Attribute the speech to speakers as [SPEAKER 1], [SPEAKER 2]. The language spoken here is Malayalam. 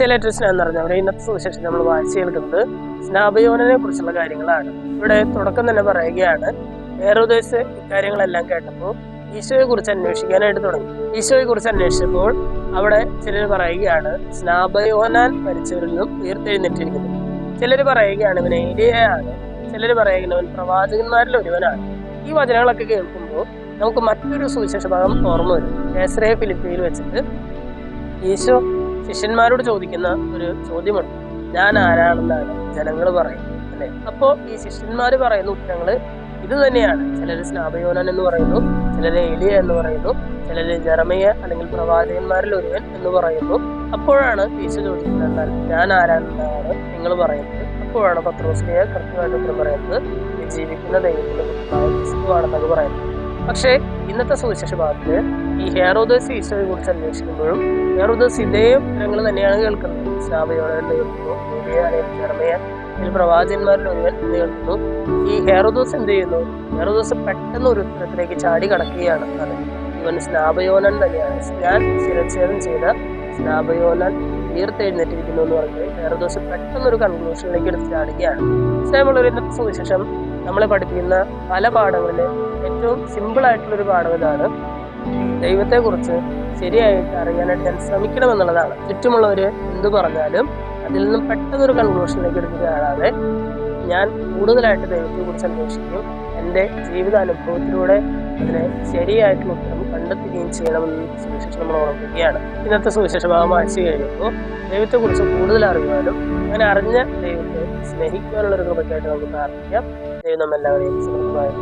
[SPEAKER 1] ഏറ്റവും സ്നേഹം നിറഞ്ഞവരെ, ഇന്നത്തെ സുവിശേഷം നമ്മൾ വായിച്ചു കേൾക്കുന്നത് സ്നാപയോനെ കുറിച്ചുള്ള കാര്യങ്ങളാണ്. ഇവിടെ തുടക്കം തന്നെ പറയുകയാണ്, ഹെരോദേസ് ഇക്കാര്യങ്ങളെല്ലാം കേട്ടപ്പോൾ ഈശോയെ കുറിച്ച് അന്വേഷിക്കാനായിട്ട് തുടങ്ങി. ഈശോയെ കുറിച്ച് അന്വേഷിച്ചപ്പോൾ അവിടെ ചിലർ പറയുകയാണ് സ്നാപയോനാൻ മരിച്ചവരിൽ നിന്നും ഉയർത്തെഴുന്നേറ്റിരിക്കുന്നു. ചിലർ പറയുകയാണ് ഇവൻ ഏലിയയാണ്, ചിലർ പറയുന്നവൻ പ്രവാചകന്മാരിൽ ഒരുവനാണ്. ഈ വചനങ്ങളൊക്കെ കേൾക്കുമ്പോൾ നമുക്ക് മറ്റൊരു സുവിശേഷ ഭാഗം ഓർമ്മ വരും. കേസറിയ ഫിലിപ്പിയിൽ വെച്ചിട്ട് ഈശോ ശിഷ്യന്മാരോട് ചോദിക്കുന്ന ഒരു ചോദ്യമുണ്ട്, ഞാൻ ആരാണെന്നാണ് ജനങ്ങൾ പറയുന്നത്, അല്ലെ? അപ്പോ ഈ ശിഷ്യന്മാർ പറയുന്ന ഉത്തരങ്ങള് ഇത് തന്നെയാണ്. ചിലര് സ്നാപയോനൻ എന്ന് പറയുന്നു, ചിലര് ഏലിയ എന്ന് പറയുന്നു, ചിലര് ജെറമിയ അല്ലെങ്കിൽ പ്രവാചകന്മാരിൽ ഒരുവൻ എന്ന് പറയുന്നു. അപ്പോഴാണ് ഈശോ ചോദിക്കുന്നത്, എന്നാൽ ഞാൻ ആരാണെന്നാണ് നിങ്ങൾ പറയുന്നത്? അപ്പോഴാണ് പത്രോസ്ലിയ കൃത്യമായിട്ട് ഉത്തരം പറയുന്നത്, ജീവിക്കുന്ന ദൈവത്തിന്റെ പുത്രനായ ക്രിസ്തുവാണെന്നൊക്കെ പറയുന്നത്. പക്ഷേ ഇന്നത്തെ സുവിശേഷ ഭാഗത്ത് ഈ ഹെരോദേസ് ഈശോയെ കുറിച്ച് അന്വേഷിക്കുമ്പോഴും ഹെരോദേസ് ഇതേ ഉത്തരങ്ങൾ തന്നെയാണ് കേൾക്കുന്നത്. സ്നാപയോനൻ എന്ന് കേൾക്കുന്നു, ഏലിയ അല്ലെങ്കിൽ ജെറമിയ അല്ലെങ്കിൽ പ്രവാചകന്മാരിൽ ഒരുവൻ എന്ന് കേൾക്കുന്നു. ഈ ഹെരോദേസ് എന്ത് ചെയ്യുന്നു? ഹെരോദേസ് പെട്ടെന്ന് ഒരു ഉത്തരത്തിലേക്ക് ചാടി കടക്കുകയാണ്. അത് ഇവൻ സ്നാപയോനൻ തന്നെയാണ്, ഞാൻ ശിരച്ഛേദം ചെയ്ത സ്നാപയോനൻ ഉയർത്തെഴുന്നേറ്റിരിക്കുന്നു എന്ന് പറഞ്ഞ് ഹെരോദേസ് പെട്ടെന്നൊരു കൺക്ലൂഷനിലേക്ക് എടുത്ത് ചാടുകയാണ്. സ്നേഹമുള്ളവർ, ഇന്നത്തെ സുവിശേഷം നമ്മളെ പഠിപ്പിക്കുന്ന പല പാഠങ്ങളിലെ ഏറ്റവും സിമ്പിൾ ആയിട്ടുള്ളൊരു പാഠം ഇതാണ്. ദൈവത്തെക്കുറിച്ച് ശരിയായിട്ട് അറിയാനായിട്ട് ഞാൻ ശ്രമിക്കണമെന്നുള്ളതാണ്. ചുറ്റുമുള്ളവര് എന്തു പറഞ്ഞാലും അതിൽ നിന്നും പെട്ടെന്നൊരു കൺക്ലൂഷനിലേക്ക് എടുക്കുക കാണാതെ ഞാൻ കൂടുതലായിട്ട് ദൈവത്തെക്കുറിച്ച് അന്വേഷിക്കുകയും എൻ്റെ ജീവിതാനുഭവത്തിലൂടെ അതിനെ ശരിയായിട്ടുള്ള ഉത്തരം കണ്ടെത്തുകയും ചെയ്യണമെന്ന് സുവിശേഷം നമ്മൾ ഓർമ്മിക്കുകയാണ്. ഇന്നത്തെ സുവിശേഷ ഭാഗം വായിച്ചു കഴിയുമ്പോൾ ദൈവത്തെക്കുറിച്ച് കൂടുതൽ അറിയുവാനും അങ്ങനെ അറിഞ്ഞ ദൈവത്തെ സ്നേഹിക്കുവാനുള്ള ഒരു കൃപയ്ക്കായിട്ട് നമുക്ക് പ്രാർത്ഥിക്കാം. ദൈവം നമ്മെല്ലാവരെയും സമൃദ്ധമായി